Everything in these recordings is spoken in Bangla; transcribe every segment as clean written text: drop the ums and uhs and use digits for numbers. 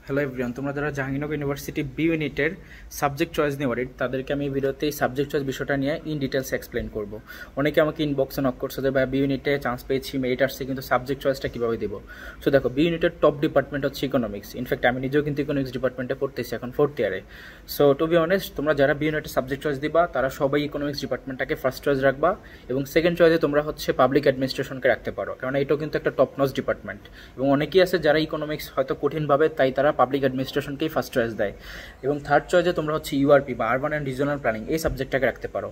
হ্যালো এভরিওয়ান, তোমরা যারা জাহাঙ্গীরনগর ইউনিভার্সিটি বি ইউনিটের সাবজেক্ট চয়েস নিয়ে ওয়ারিড, তাদেরকে আমি এই ভিডিওতে এই সাবজেক্ট চয়েস বিষয়টা নিয়ে ইন ডিটেলস এক্সপ্লেন করব। অনেকে আমাকে ইনবক্সে নক করছে যে ভাই বি ইউনিটে চান্স পেয়েছি, মেরিট আসছে, কিন্তু সাবজেক্ট চয়েসটা কীভাবে দেবো। সো দেখো, বি ইউনিটের টপ ডিপার্টমেন্ট হচ্ছে ইকোনমিক্স। ইনফ্যাক্ট আমি নিজেও কিন্তু ইকোনমিক্স ডিপার্টমেন্টে পড়তেছি এখন 4th ইয়ারে। সো টু বি অনেস্ট, তোমরা যারা বি ইউনিটের সাবজেক্ট চয়েস দিবা তারা সবাই ইকোনমিক্স ডিপার্টমেন্টটাকে ফার্স্ট চয়েস রাখবা, এবং সেকেন্ড চয়েসে তোমরা হচ্ছে পাবলিক অ্যাডমিনিস্ট্রেশনকে রাখতে পারো, কারণ এটাও কিন্তু একটা টপ নচ ডিপার্টমেন্ট। এবং অনেকেই আছে যারা ইকোনমিক্স হয়তো কঠিনভাবে, তাই তারা পাবলিক অ্যাডমিনিস্ট্রেশন ফার্স্ট চয়েস দেয়। এবং থার্ড চয়েসে তোমরা হচ্ছে ইউআরপি বা আরবান অ্যান্ড রিজনাল প্ল্যানিং এই সাবজেক্টটাকে রাখতে পারো।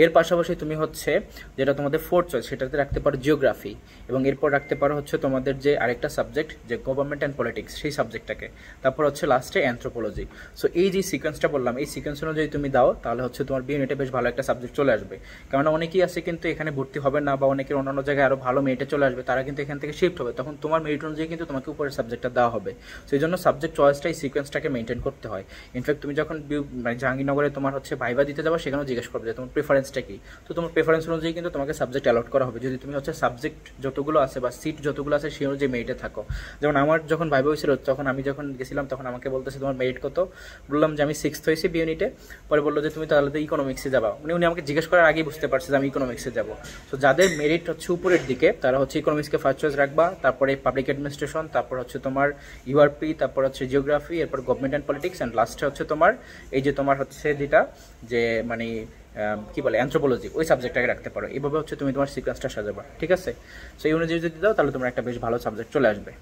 এর পাশাপাশি তুমি হচ্ছে যেটা তোমাদের ফোর্থ চয়েস, সেটাতে রাখতে পারো জিওগ্রাফি, এবং এরপর রাখতে পারো হচ্ছে তোমাদের যে আরেকটা সাবজেক্ট যে গভর্নমেন্ট অ্যান্ড পলিটিক্স, সেই সাবজেক্টটাকে। তারপর হচ্ছে লাস্টে অ্যানথ্রোপোলজি। সো এই যে সিকোয়েন্সটা বললাম, এই সিকোয়েন্স অনুযায়ী তুমি দাও, তাহলে হচ্ছে তোমার বি ইউনিটে বেশ ভালো একটা সাবজেক্ট চলে আসবে। কারণ অনেকেই আছে কিন্তু এখানে ভর্তি হবে না, বা অনেকের অন্যান্য জায়গায় আরও ভালো মেরিটে চলে আসবে, তারা কিন্তু এখান থেকে শিফট হবে, তখন তোমার মেরিট অনুযায়ী কিন্তু তোমাকে উপরের সাবজেক্টটা দেওয়া হবে। সেই জন্য সাবজেক্ট চয়েসটা এই সিকোয়েন্সটাকে মেনটেন করতে হয়। ইনফ্যাক্ট তুমি যখন জাহাঙ্গীরনগরে তোমার হচ্ছে ভাইবা দিতে যাবো, সেখানেও জিজ্ঞেস করবে যে তোমার প্রেফারেন্সটা কি। তো তোমার প্রেফারেন্স অনুযায়ী কিন্তু তোমাকে সাবজেক্ট অ্যালট করা হবে, যদি তুমি হচ্ছে সাবজেক্ট যতগুলো আছে বা সিট যতগুলো আছে সেই অনুযায়ী মেরিটে থাকো। যেমন আমার যখন ভাইবা হয়েছিল, তখন আমি যখন গেছিলাম, তখন আমাকে বলতেছে তোমার মেরিট কত। বললাম যে আমি 6th হয়েছি বি ইউনিটে। পরে বললো যে তুমি তাহলে তো ইকোনমিক্সে যাবা। উনি আমাকে জিজ্ঞেস করার আগেই বুঝতে পারছে যে আমি ইকোনমিক্সে যাবো। তো যাদের মেরিট হচ্ছে উপরের দিকে, তারা হচ্ছে ইকোনমিক্সকে ফার্স্ট চয়েস রাখবা, তারপরে পাবলিক অ্যাডমিনিস্ট্রেশন, তারপর হচ্ছে তোমার ইউআরপি, তারপর হচ্ছে জিওগ্রাফি, এরপর গভর্নমেন্ট অ্যান্ড পলিটিক্স, অ্যান্ড লাস্টে হচ্ছে তোমার এই যে তোমার হচ্ছে যেটা যে মানে কি বলে অ্যানথ্রোপোলজি, ওই সাবজেক্টটাকে রাখতে পারো। এইভাবে হচ্ছে তুমি তোমার সিকোয়েন্সটা সাজাবা, ঠিক আছে? সো এই অনুযায়ী যদি দাও, তাহলে তোমার একটা বেশ ভালো সাবজেক্ট চলে আসবে।